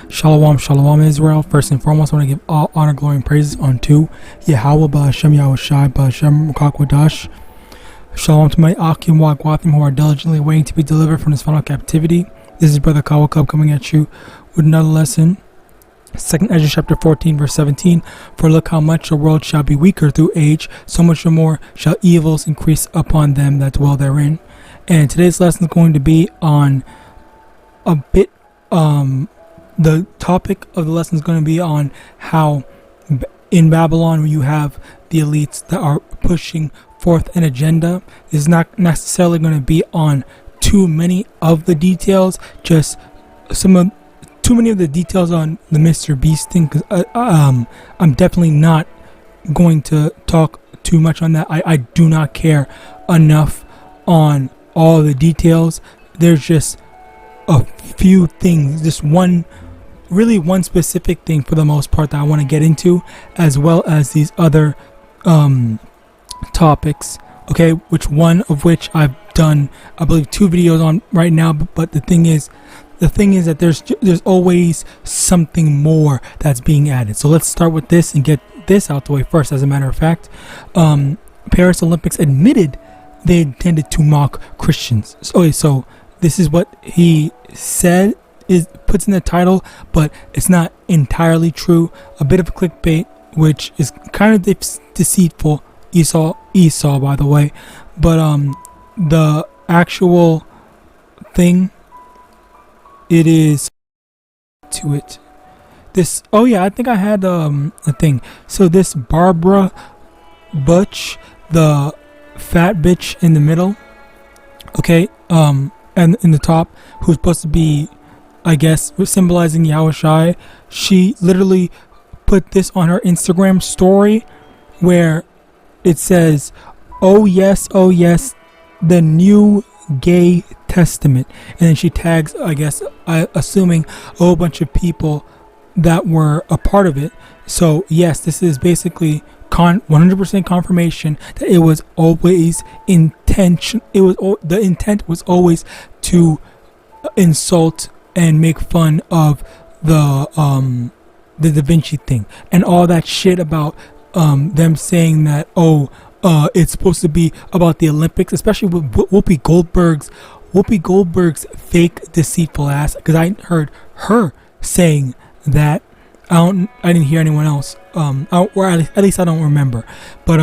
Shalom, shalom Israel. First and foremost, I want to give all honor, glory, and praises unto YAHAWAH, BaHashem, YAHAWASHI, BaHashem, Ruach. Shalom to my Akim Wagwathim who are diligently waiting to be delivered from this final captivity. This is Brother Kawa Cub coming at you with another lesson. 2nd Ezra chapter 14 verse 17. For look how much the world shall be weaker through age, so much more shall evils increase upon them that dwell therein. And today's lesson is going to be on a bit, the topic of the lesson is going to be on how in Babylon you have the elites that are pushing forth an agenda. It's not necessarily going to be on too many of the details, just too many of the details on the Mr. Beast thing, because I'm definitely not going to talk too much on that. I do not care enough on all the details. There's just a few things, just one specific thing for the most part that I want to get into, as well as these other topics, okay, one of which I've done, I believe, 2 videos on right now. But the thing is that there's always something more that's being added. So let's start with this and get this out the way first. As a matter of fact, Paris Olympics admitted they intended to mock Christians. So this is what he said, puts in the title, but it's not entirely true. A bit of a clickbait, which is kind of deceitful. Esau, by the way. But the actual thing, it is to it. This, oh yeah, I think I had a thing. So this Barbara Butch, the fat bitch in the middle, okay, and in the top, who's supposed to be, I guess, symbolizing Yahawashi, she literally put this on her Instagram story where it says, oh yes, the new gay testament. And then she tags, I guess, assuming a whole bunch of people that were a part of it. So yes, this is basically 100% confirmation that it was always intention. The intent was always to insult and make fun of the Da Vinci thing and all that shit about them saying that it's supposed to be about the Olympics, especially with Whoopi Goldberg's fake deceitful ass, because I heard her saying that. I didn't hear anyone else, or at least I don't remember. But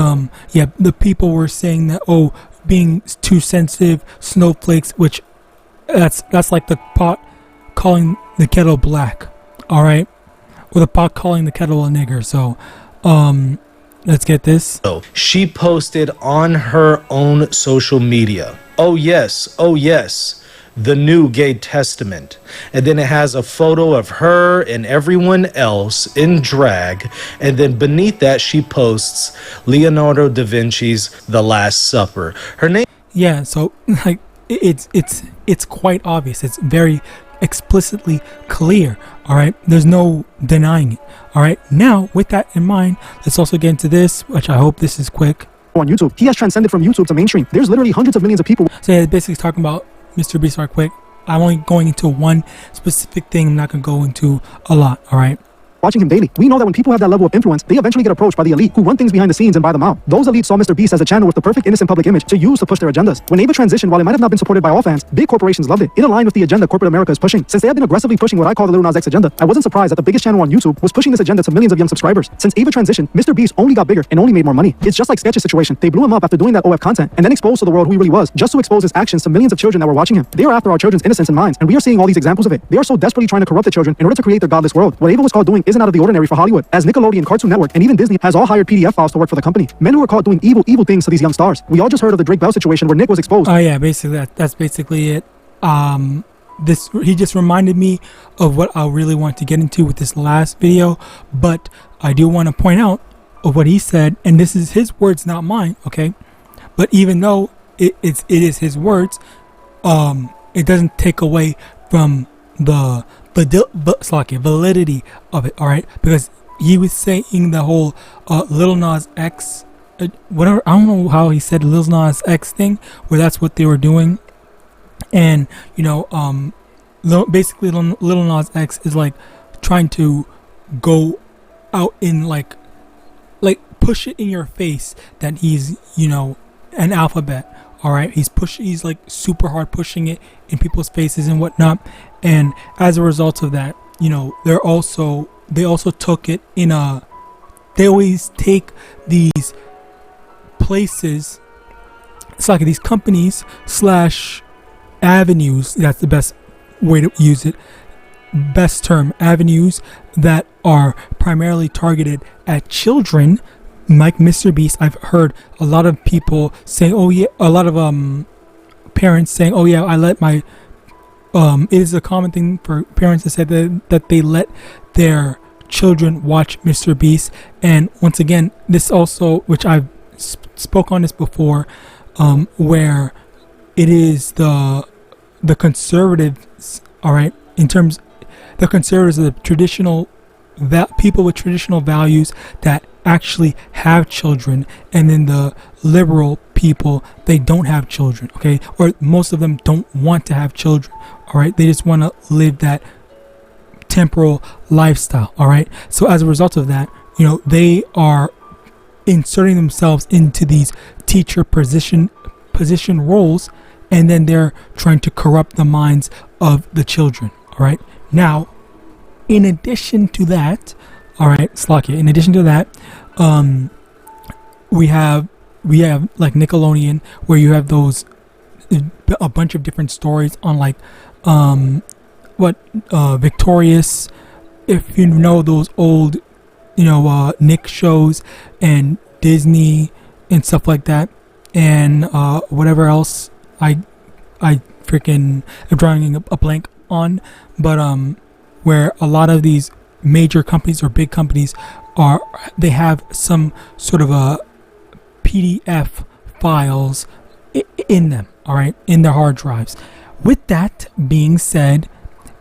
yeah, the people were saying that being too sensitive, snowflakes, which that's like the pot calling the kettle black, all right, or the pot calling the kettle a nigger. So let's get this. She posted on her own social media, oh yes, the new gay testament, and then it has a photo of her and everyone else in drag, and then beneath that she posts Leonardo da Vinci's The Last Supper. Her name, yeah, so like it's quite obvious. It's very explicitly clear, all right? There's no denying it, all right? Now, with that in mind, let's also get into this, which I hope this is quick. On YouTube, he has transcended from YouTube to mainstream. There's literally hundreds of millions of people. So yeah, basically talking about Mr. Beast right quick. I'm only going into one specific thing. I'm not going to go into a lot, all right? Watching him daily, we know that when people have that level of influence, they eventually get approached by the elite who run things behind the scenes and buy them out. Those elites saw Mr. Beast as a channel with the perfect innocent public image to use to push their agendas. When Ava transitioned, while it might have not been supported by all fans, big corporations loved it. It aligned with the agenda corporate America is pushing. Since they have been aggressively pushing what I call the Lil Nas X agenda, I wasn't surprised that the biggest channel on YouTube was pushing this agenda to millions of young subscribers. Since Ava transitioned, Mr. Beast only got bigger and only made more money. It's just like Sketch's situation. They blew him up after doing that OF content and then exposed to the world who he really was, just to expose his actions to millions of children that were watching him. They are after our children's innocence and minds, and we are seeing all these examples of it. They are so desperately trying to corrupt the children in order to create their godless world. What Ava was caught doing isn't out of the ordinary for Hollywood, as Nickelodeon, Cartoon Network, and even Disney has all hired PDF files to work for the company. Men who are caught doing evil things to these young stars. We all just heard of the Drake Bell situation where Nick was exposed. Oh yeah, basically that's basically it. He just reminded me of what I really want to get into with this last video, but I do want to point out of what he said, and this is his words, not mine, okay? But even though it is his words, it doesn't take away from the validity of it, all right? Because he was saying the whole Lil Nas X, whatever, I don't know how he said Lil Nas X thing, where that's what they were doing. And, you know, basically Lil Nas X is like trying to go out in like push it in your face that he's, you know, an alphabet. All right, he's like super hard pushing it in people's faces and whatnot. And as a result of that, you know, they also took it in a, they always take these places, it's like these companies / avenues, that's the best way to use it, best term, avenues that are primarily targeted at children, like Mr. Beast. I've heard a lot of people saying, oh yeah, a lot of parents saying, oh yeah, I let my it is a common thing for parents to say that they let their children watch Mr. Beast. And once again, this also, which I've spoke on this before, where it is the conservatives, all right, in terms, the conservatives are the traditional people with traditional values that actually have children, and then the liberal people, they don't have children, okay, or most of them don't want to have children, all right, they just want to live that temporal lifestyle, all right. So as a result of that, you know, they are inserting themselves into these teacher position roles, and then they're trying to corrupt the minds of the children, all right. Now, in addition to that, all right, Slakia, in addition to that, we have like Nickelodeon, where you have those a bunch of different stories on like Victorious, if you know those old, you know, Nick shows, and Disney and stuff like that, and whatever else I freaking am drawing a blank on, but where a lot of these major companies or big companies they have some sort of a PDF files in them, all right, in their hard drives. With that being said,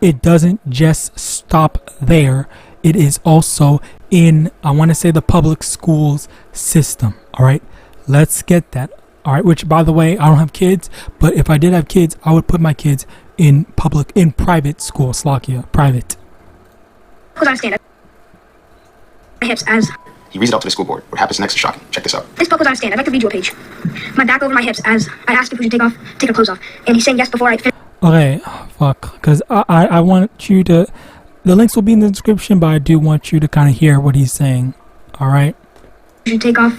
it doesn't just stop there. It is also in, I want to say, the public schools system, all right. Let's get that, all right, which, by the way, I don't have kids, but if I did have kids, I would put my kids in private school. Slakia, private. Because I stand my hips as He reads it out to the school board. What happens next is shocking. Check this out. this book was on a stand. I'd like to read you a page. My back over my hips as I asked if we should take our clothes off, and he's saying yes before I finish. Okay, fuck, because I want you to, the links will be in the description, but I do want you to kind of hear what he's saying, all right? We should take our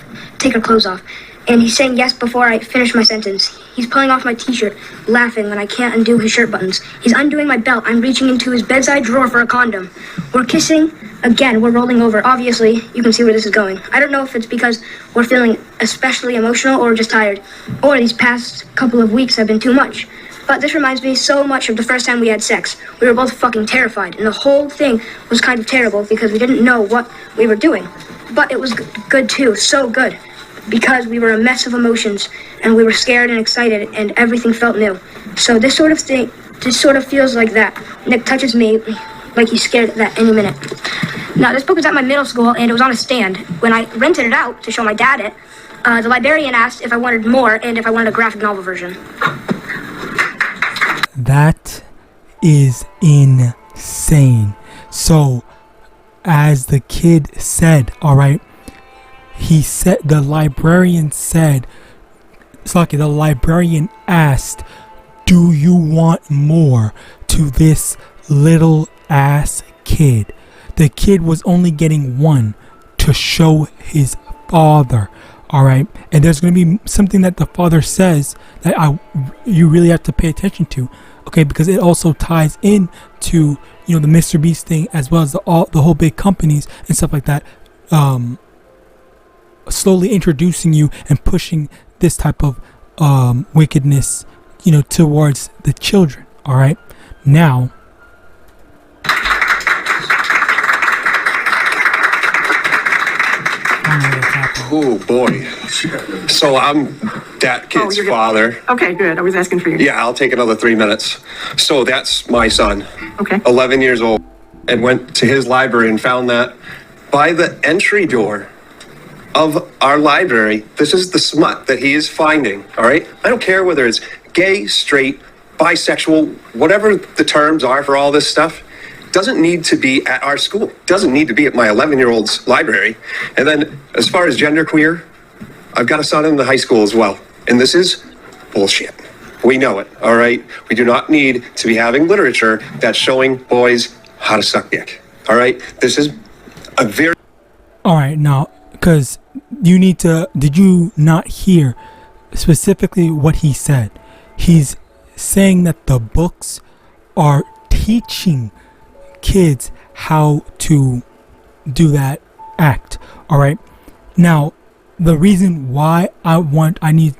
clothes off, and he's saying yes before I finish my sentence. He's pulling off my t-shirt, laughing when I can't undo his shirt buttons. He's undoing my belt. I'm reaching into his bedside drawer for a condom. We're kissing. Again, we're rolling over. Obviously, you can see where this is going. I don't know if it's because we're feeling especially emotional or just tired, or these past couple of weeks have been too much. But this reminds me so much of the first time we had sex. We were both fucking terrified, and the whole thing was kind of terrible because we didn't know what we were doing. But it was good too, so good, because we were a mess of emotions, and we were scared and excited, and everything felt new. So this sort of feels like that. Nick touches me like he's scared that any minute. Now, this book was at my middle school, and it was on a stand. When I rented it out to show my dad it, the librarian asked if I wanted more and if I wanted a graphic novel version. That is insane. So, as the kid said, all right, the librarian said, Slaki, the librarian asked, do you want more to this little ass kid? The kid was only getting one to show his father, all right? And there's going to be something that the father says that you really have to pay attention to, okay? Because it also ties in to, you know, the Mr. Beast thing, as well as the whole big companies and stuff like that, slowly introducing you and pushing this type of wickedness, you know, towards the children, all right? Now, oh boy. So I'm that kid's father. Okay, good. I was asking for you. Yeah, I'll take another 3 minutes. So that's my son. Okay. 11 years old. And went to his library and found that by the entry door of our library, this is the smut that he is finding, all right? I don't care whether it's gay, straight, bisexual, whatever the terms are for all this stuff. doesn't need to be at our school, doesn't need to be at my 11-year-old's library. And then as far as genderqueer, I've got a son in the high school as well. And this is bullshit. We know it, all right? We do not need to be having literature that's showing boys how to suck dick, all right? This is a very... All right, now, because you need to, did you not hear specifically what he said? He's saying that the books are teaching kids how to do that act. All right. Now, the reason why I need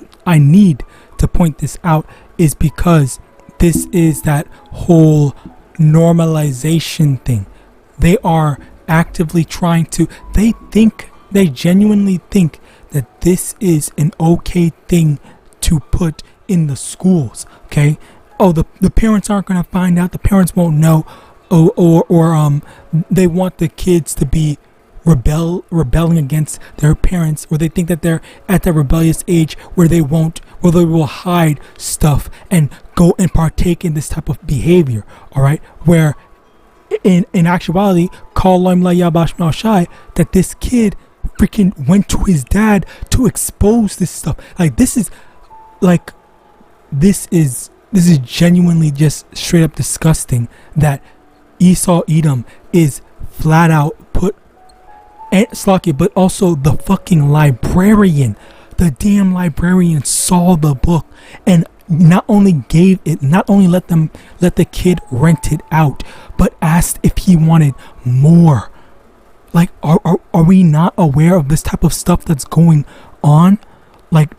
to point this out is because this is that whole normalization thing. They are actively trying to, they genuinely think that this is an okay thing to put in the schools. Okay. Oh, the parents aren't going to find out. The parents won't know. Or they want the kids to be rebelling against their parents, or they think that they're at that rebellious age where they will hide stuff and go and partake in this type of behavior. All right, where in actuality, that this kid freaking went to his dad to expose this stuff. This is genuinely just straight up disgusting that Esau Edom is flat out put Slakia, but also the fucking librarian. The damn librarian saw the book and not only let the kid rent it out, but asked if he wanted more. Like, are we not aware of this type of stuff that's going on? Like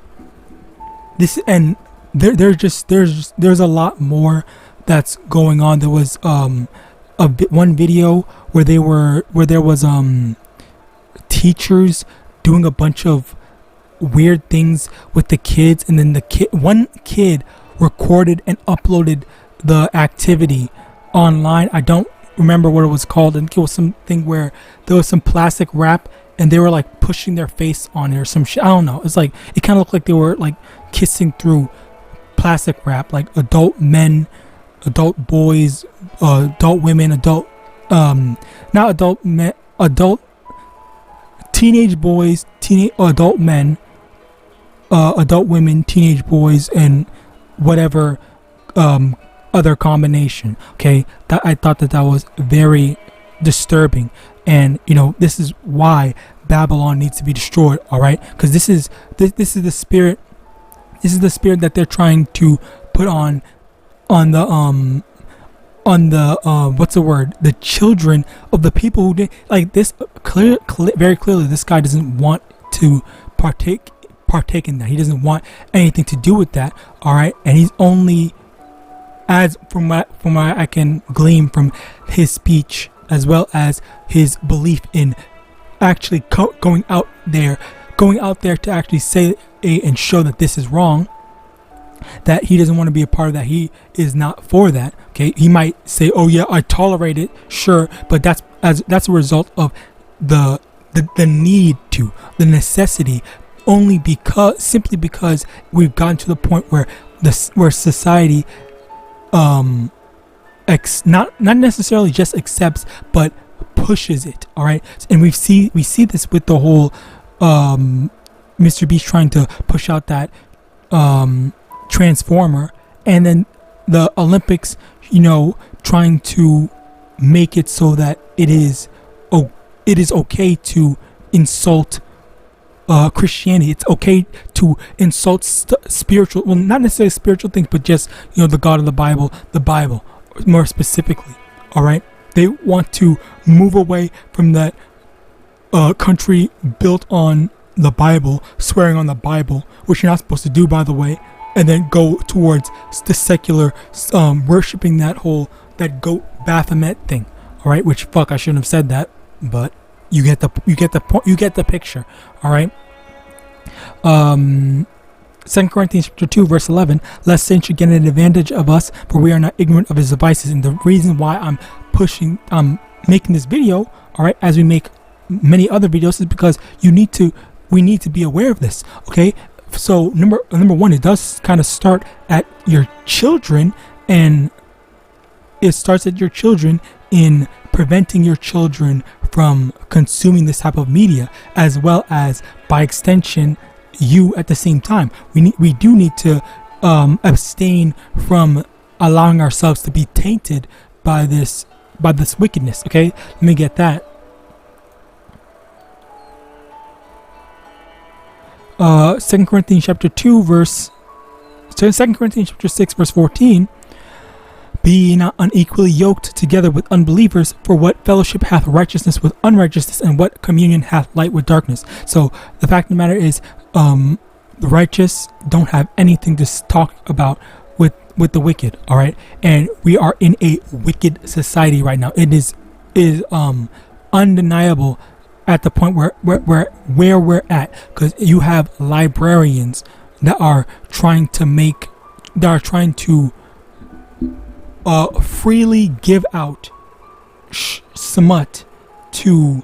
this, and there's a lot more that's going on. There was one video where there was teachers doing a bunch of weird things with the kids, and then one kid recorded and uploaded the activity online. I don't remember what it was called, and it was something where there was some plastic wrap and they were like pushing their face on it or some shit. I don't know. It's like, it kind of looked like they were like kissing through plastic wrap, like adult men, adult boys, adult women, adult teenage boys, adult men, adult women, teenage boys, and whatever other combination. Okay, that I thought that was very disturbing, and this is why Babylon needs to be destroyed. All right, because this is the spirit. This is the spirit that they're trying to put on the what's the word? The children of the people who did like this. Very clearly, this guy doesn't want to partake in that. He doesn't want anything to do with that. All right, and he's only, as from what I can glean from his speech, as well as his belief in actually going out there to actually say and show that this is wrong, that he doesn't want to be a part of that. He is not for that. Okay, he might say, "Oh yeah, I tolerate it, sure," but that's a result of the need to, the necessity, simply because we've gotten to the point where society not necessarily just accepts, but pushes it. All right, and we see this with the whole Mr. Beast trying to push out that Transformer, and then the Olympics, trying to make it so that it is okay to insult Christianity. It's okay to insult spiritual, well, not necessarily spiritual things, but just the God of the Bible more specifically. All right, they want to move away from that country built on the Bible, swearing on the Bible, which you're not supposed to do, by the way, and then go towards the secular worshiping that goat Baphomet thing. All right, which I shouldn't have said that, but you get the point, you get the picture. All right. 2 Corinthians chapter 2 verse 11, lest Satan should get an advantage of us, for we are not ignorant of his devices. And the reason why I'm making this video, all right, as we make many other videos, is because we need to be aware of this. Okay, so number one, it does kind of start at your children, and it starts at your children in preventing your children from consuming this type of media, as well as by extension you at the same time. We do need to abstain from allowing ourselves to be tainted by this wickedness. Okay, let me get that. 2 Corinthians chapter 6 verse 14. Be ye not unequally yoked together with unbelievers, for what fellowship hath righteousness with unrighteousness, and what communion hath light with darkness? So the fact of the matter is, the righteous don't have anything to talk about with the wicked. All right, and we are in a wicked society right now. It is undeniable at the point where we're at, because you have librarians that are trying to freely give out smut to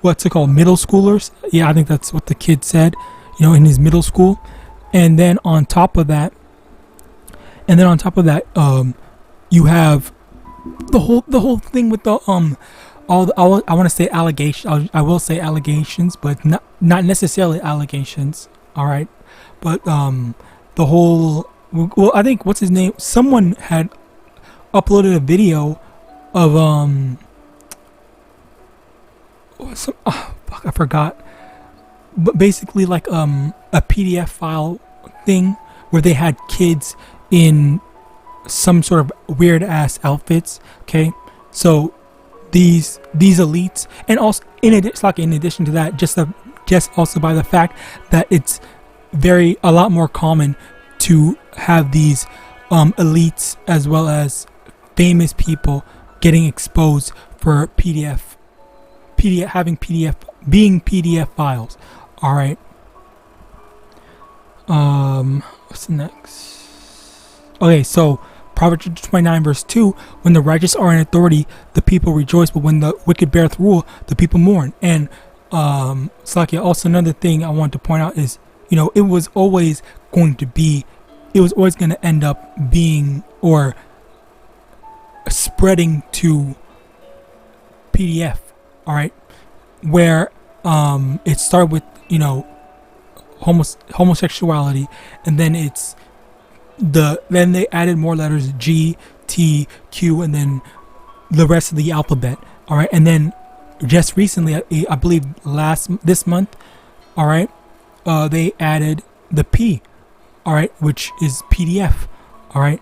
what's it called, middle schoolers. Yeah, I think that's what the kid said, in his middle school. And then on top of that, you have the whole thing with the I want to say allegations. I will say allegations, but not necessarily allegations. All right, but the whole, well, I think, what's his name? Someone had uploaded a video of I forgot, but basically like a PDF file thing where they had kids in some sort of weird ass outfits. Okay, so these elites, and also in addition to that, just also by the fact that it's a lot more common to have these elites as well as famous people getting exposed for being PDF files. All right. What's the next? Okay, so Proverbs 29 verse 2, when the righteous are in authority, the people rejoice, but when the wicked beareth rule, the people mourn. And Slakia, also another thing I want to point out is, it was always going to end up being or spreading to PDF. All right, where it started with homosexuality, and then then they added more letters, G, T, Q, and then the rest of the alphabet. All right, and then just recently, I believe this month, all right, they added the P, all right, which is PDF. All right,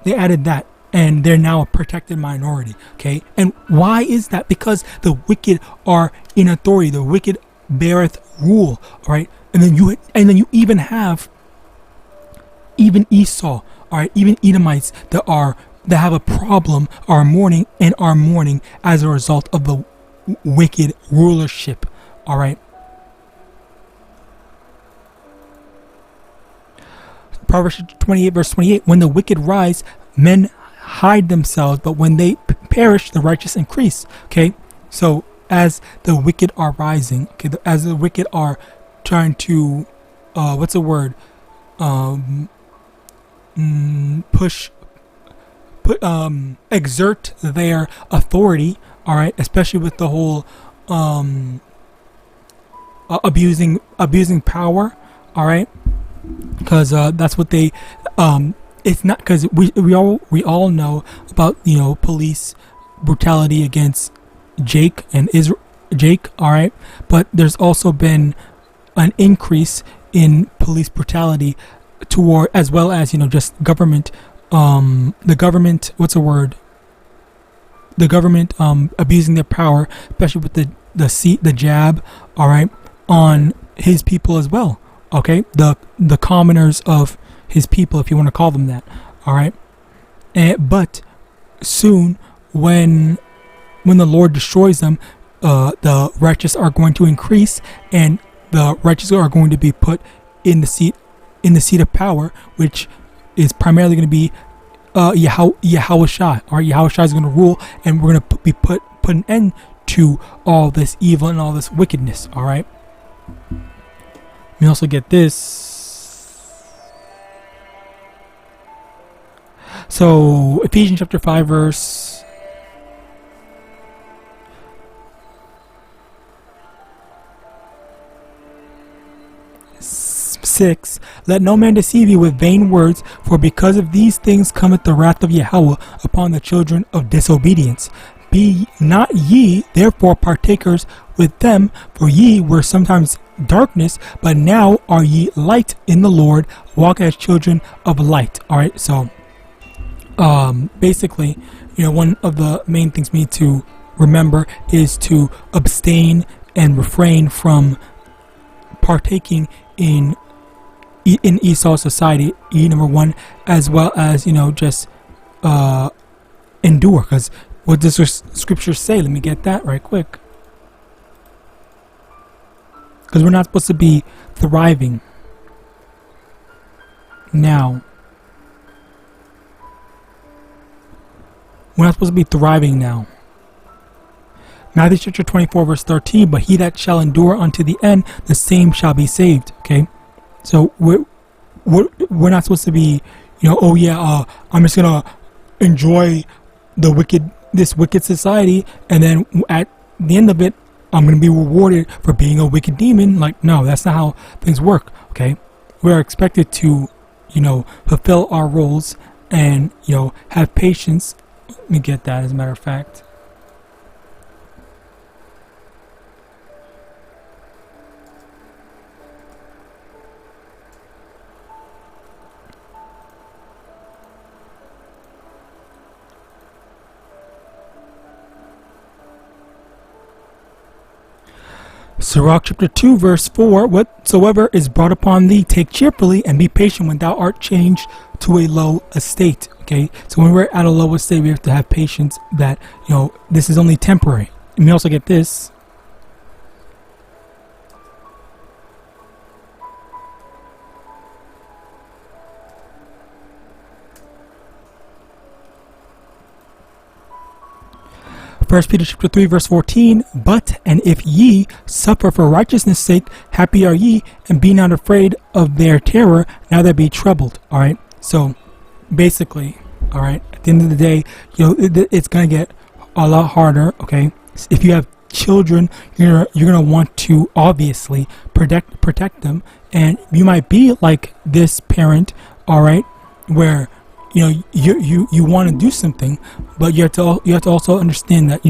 they added that, and they're now a protected minority. Okay, and why is that? Because the wicked are in authority. The wicked beareth rule. All right, and then you even have Esau. All right, even Edomites that have a problem are mourning as a result of the wicked rulership. All right. Proverbs 28 verse 28, when the wicked rise, men hide themselves, but when they perish, the righteous increase. Okay, so as the wicked are rising, okay, as the wicked are trying to exert their authority, all right, especially with the whole abusing power, all right, because that's what they it's not, because we all know about police brutality against Jake, all right, but there's also been an increase in police brutality toward, as well as just government, the government abusing their power, especially with the jab, all right, on his people as well. Okay, the commoners of his people, if you want to call them that. All right, but soon, when the Lord destroys them, the righteous are going to increase, and the righteous are going to be put in the seat of power, which is primarily going to be YAHAWASHI. Or YAHAWASHI is going to rule, and we're going to put an end to all this evil and all this wickedness. All right. Let me also get this. So Ephesians chapter 5 verse 6. Let no man deceive you with vain words, for because of these things cometh the wrath of Yahweh upon the children of disobedience. Be not ye therefore partakers with them, for ye were sometimes darkness, but now are ye light in the Lord. Walk as children of light. Alright, so basically, one of the main things we need to remember is to abstain and refrain from partaking in Esau's society, number one, as well as just endure. Because what does the scripture say? Let me get that right quick. Because we're not supposed to be thriving now. We're not supposed to be thriving now. Matthew chapter 24 verse 13, but he that shall endure unto the end, the same shall be saved. Okay, so we're not supposed to be, I'm just gonna enjoy this wicked society, and then at the end of it, I'm gonna be rewarded for being a wicked demon. Like, no, that's not how things work. Okay, we're expected to, fulfill our roles and have patience. Let me get that, as a matter of fact. Sirach chapter 2 verse 4, whatsoever is brought upon thee, take cheerfully, and be patient when thou art changed to a low estate. Okay, so when we're at a low estate, we have to have patience that, this is only temporary. And we also get this. First Peter chapter 3 verse 14, but and if ye suffer for righteousness' sake, happy are ye, and be not afraid of their terror, neither be troubled. Alright, so basically, alright, at the end of the day, it's gonna get a lot harder. Okay, if you have children, you're gonna want to obviously protect them, and you might be like this parent, alright, where you want to do something, but you have to also understand that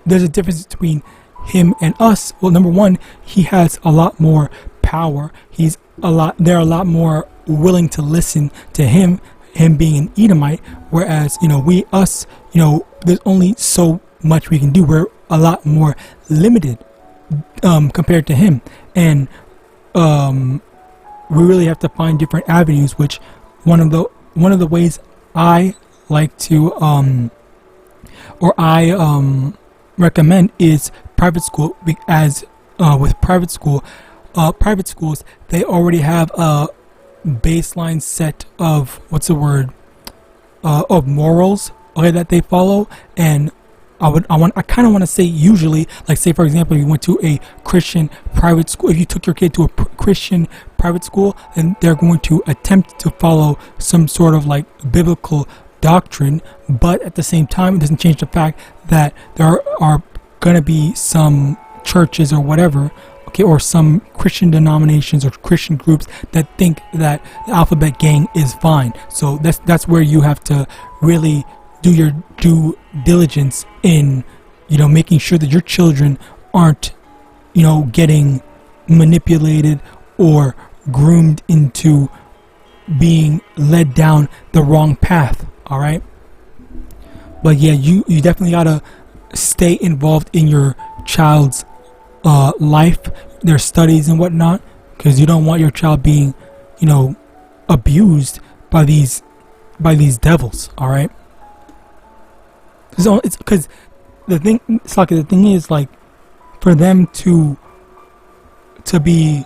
there's a difference between him and us. Well, number one, he has a lot more power. They're a lot more willing to listen to him being an Edomite, whereas there's only so much we can do. We're a lot more limited compared to him, and we really have to find different avenues, which one of the ways I like to recommend is private school, as with private schools, they already have a baseline set of of morals, okay, that they follow. And I kind of want to say, usually, like, say for example, you went to a Christian private school. If you took your kid to a Christian private school, then they're going to attempt to follow some sort of like biblical doctrine, but at the same time, it doesn't change the fact that there are going to be some churches or whatever, okay, or some Christian denominations or Christian groups that think that the alphabet gang is fine. So that's where you have to really do your due diligence in making sure that your children aren't getting manipulated or groomed into being led down the wrong path. All right, but yeah, you definitely gotta stay involved in your child's life, their studies and whatnot, because you don't want your child being abused by these devils. All right. So it's because the thing is, like, for them to be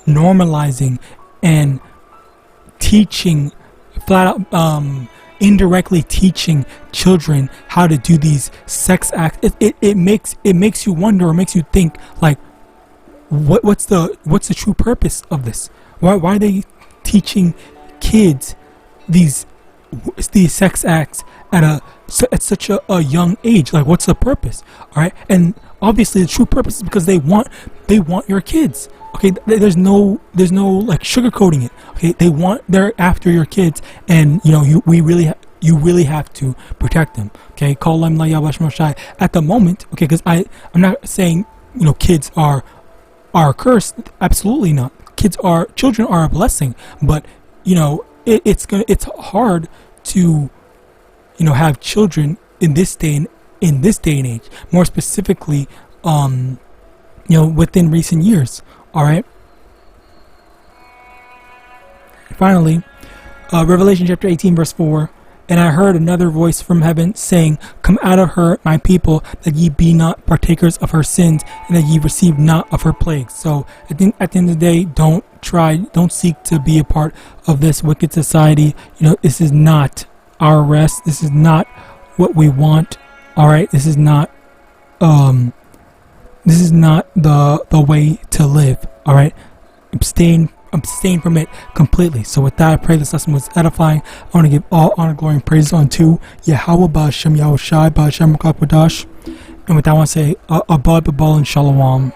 normalizing and teaching, flat out, indirectly teaching children how to do these sex acts, it makes you wonder, or makes you think, like, what's the true purpose of this? Why are they teaching kids these sex acts at such a young age? Like, what's the purpose? All right, and obviously the true purpose is because they want your kids. Okay, there's no like sugarcoating it. Okay, they're after your kids, and you really have to protect them. Okay, call them YAHAWAH at the moment. Okay, because I'm not saying kids are cursed. Absolutely not. Children are a blessing, but it's hard to have children in this day and age. More specifically, within recent years. All right. Finally, Revelation chapter 18 verse 4. And I heard another voice from heaven saying, Come out of her, my people, that ye be not partakers of her sins, and that ye receive not of her plagues. So I think at the end of the day, don't seek to be a part of this wicked society. This is not our rest. This is not what we want. All right, this is not the way to live. All right, abstain from it completely. So with that, I pray this lesson was edifying. I want to give all honor, glory, and praise unto Yahawah Ba'Shem Yahawashi Ba'Shem Qadash. And with that, I want to say Abad Babal and Shalom.